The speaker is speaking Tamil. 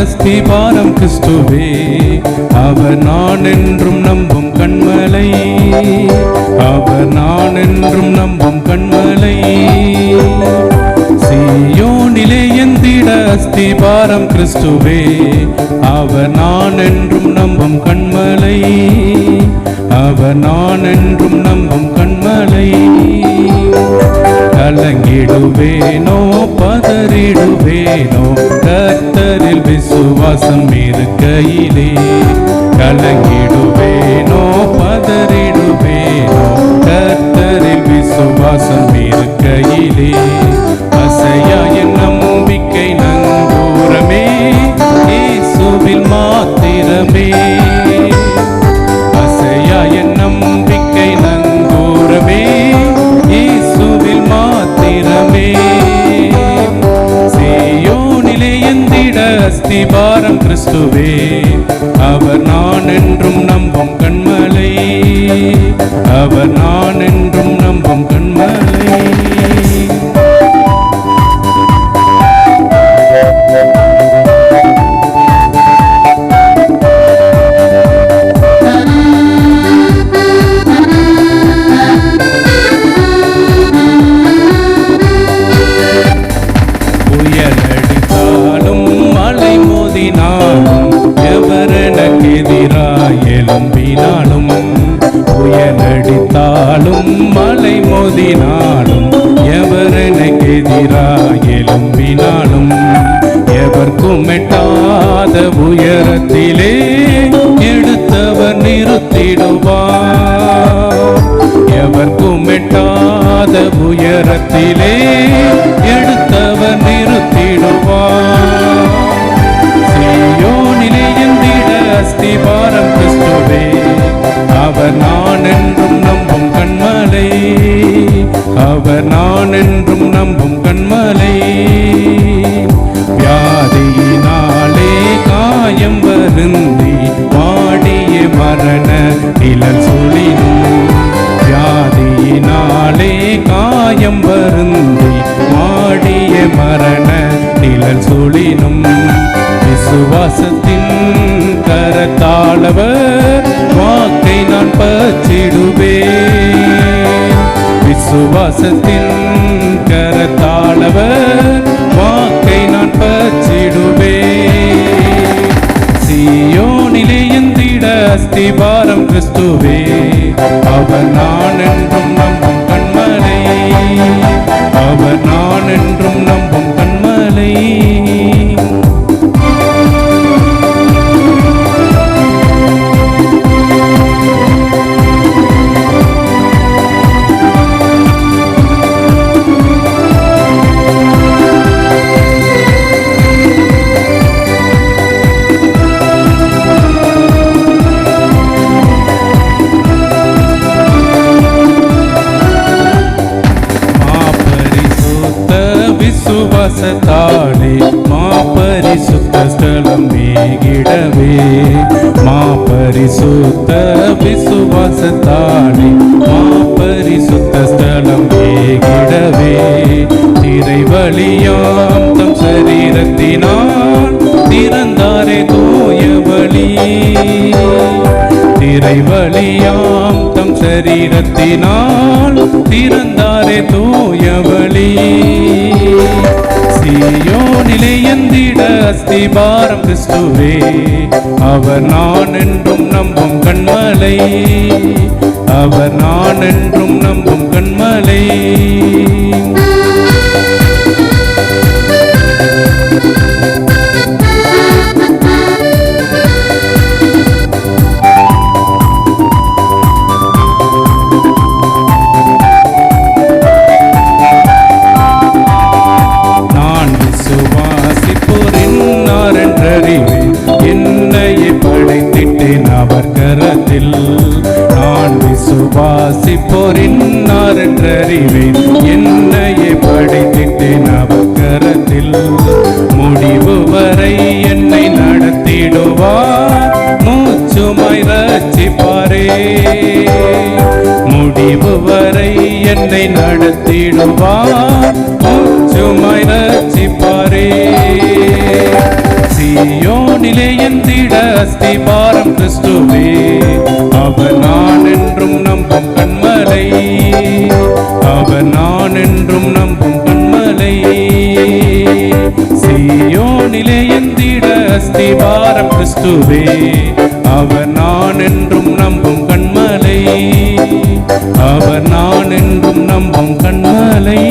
அஸ்திபாரம் கிறிஸ்துவே. அவர் நான் என்றும் நம்பும் கண்மலை, அவர் நான் என்றும் நம்பும் கண்மலை. சீயோனிலே எந்திட அஸ்திபாரம் கிறிஸ்துவே. அவர் நான் என்றும் நம்பும் கண்மலை, அவர் நான் என்றும் நம்பும் கண்மலை. கலங்கிடுவேனோ பதறிடுவேனோ கர்த்தரில் விசுவாசம் இருக்கையிலே. கலங்கிடுவேனோ பதறிடுவேனோ கர்த்தரில் விசுவாசம் இருக்கையிலே. அசையா என் நம்பிக்கை நங்கூரமே, இயேசுவில் மாத்திரமே. அசையா என் நம்பிக்கை நங்கூரமே, இயேசுவில் மாத்திரமே. சீயோனிலே எந்திட அஸ்திபாரம் கிறிஸ்துவே. அவர் நான் என்றும் நம்பும் கண்மலை, அவர் நான் என்றும் நம்பும் கண்மலை. புயலடித்தாலும் மழை மோதினாலும் எவரெனக்கு எதிராய் எழும்பினாலும். புயலடித்தாலும் மழை மோதினாலும் எவரெனக்கு எதிராய் எழும்பினாலும். எவர்க்கும் எட்டாத உயரத்திலே எடுத்தவர் நிறுத்திடுவார். எவர்க்கும் எட்டாத உயரத்திலே எடுத்தவர் நிறுத்திடுவார். சீயோனிலே எந்திட அஸ்திபாரம் கிறிஸ்துவே. அவர் நான் என்றும் நம்பும் கண்மலை, அவர் நான் என்றும் நம்பும் கண்மலை. வியாதியினாலே காயம் வருந்தி வாடிய மரண நிழல் சுழினும். வியாதியினாலே காயம் வருந்தி வாடிய மரண நிழல் சுழினும். விசுவாசத்தின் கரத்தாளவர் வாக்கை நான் பற்றிடுவேன். விசுவாசத்தின் கரத்தாளவர் வாக்கை நான் பற்றிடுவேன். சீயோனிலே எந்திட அஸ்திபாரம் கிறிஸ்துவே. அவர் நான் என்றும் நம்பும் கண்மலை, அவர் நான் என்றும் நம்பும் கண்மலை. விசுவாசத்தாலே மாபரிசுத்த ஸ்தலம் மேகிடவே. மாபரிசுத்த விசுவாசத்தாலே மாபரிசுத்த ஸ்தலம் மேகிடவே. திரைவழியாம் தம் சரீரத்தினால் திறந்தாரே தூய வழி. திரைவழியாம் தம் சரீரத்தினால் திறந்தாரே தூய வழி. சீயோனிலே எந்திட அஸ்திபாரம் கிறிஸ்துவே. அவர் நான் என்றும் நம்பும் கண்மலை, அவர் நான் என்றும் நம்பும் கண்மலை. என்னையே படைத்திட்டேன் அவர் கரத்தில். நான் விசுவாசிப்போர் இன்னார் என்றறிவேன். என்னையே படைத்திட்டேன் அவர் கரத்தில். முடிவு வரை என்னை நடத்திடுவார், மூச்சுமாய் ரட்சிப்பாரே. முடிவு வரை என்னை நடத்திடுவார், மூச்சுமாய் ரட்சிப்பாரே. சீயோனிலே எந்திட அஸ்திபாரம் கிறிஸ்துவே, அவர் நான் என்றும் நம்பும் கண்மலை, அவர் நான் என்றும் நம்பும் கண்மலை. சீயோனிலே எந்திட அஸ்திபாரம் கிறிஸ்துவே, அவர் நான் என்றும் நம்பும் கண்மலை, அவர் நான் என்றும் நம்பும் கண்மலை.